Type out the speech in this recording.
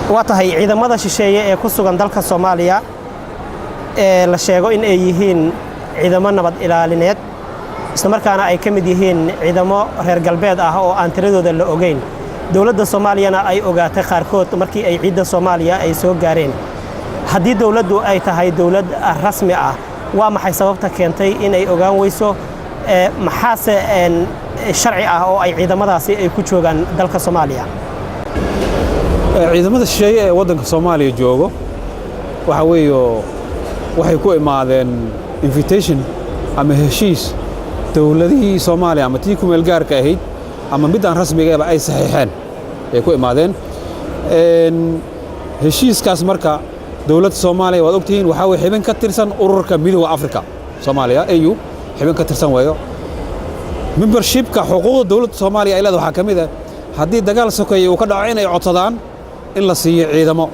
واتهي ciidamada shisheeye ee ku sugan dalka Soomaaliya ee la sheego in ay yihiin ciidamo nabad ilaalineed isla markaana ay ka mid yihiin ciidamo reer galbeed ah oo aan tiradooda la ogeyn dawladda Soomaaliyana ay ogaatay qaarkood markii ay ciidda Soomaaliya ay soo gaareen haddii dawladdu ay tahay dawlad rasmi ah waa maxay sababta keentay in ay ogaan weyso maxaase sharci ah oo ay ciidamadaasi ay ku joogan dalka Soomaaliya ciidamada shisheeye ee waddanka Soomaaliya joogo waxa weeyo waxay ku imaadeen invitation ama heshiis dawladihii Soomaaliya ama tii ku meel gaarka ahayd ama mid aan rasmiga ah ay saxiixeen ay ku imaadeen heshiiskaas marka dawladda Soomaaliya waad ogtihiin waxa way xibin ka tirsan ururka midowga Afrika Soomaaliya AU xibin ka tirsan wayo membershipka xuquuqda dawladda Soomaaliya ay leedahay waxa kamid ah haddii dagaal sokeeye uu ka dhaco in ay codsadaan in la siiyo ciidamo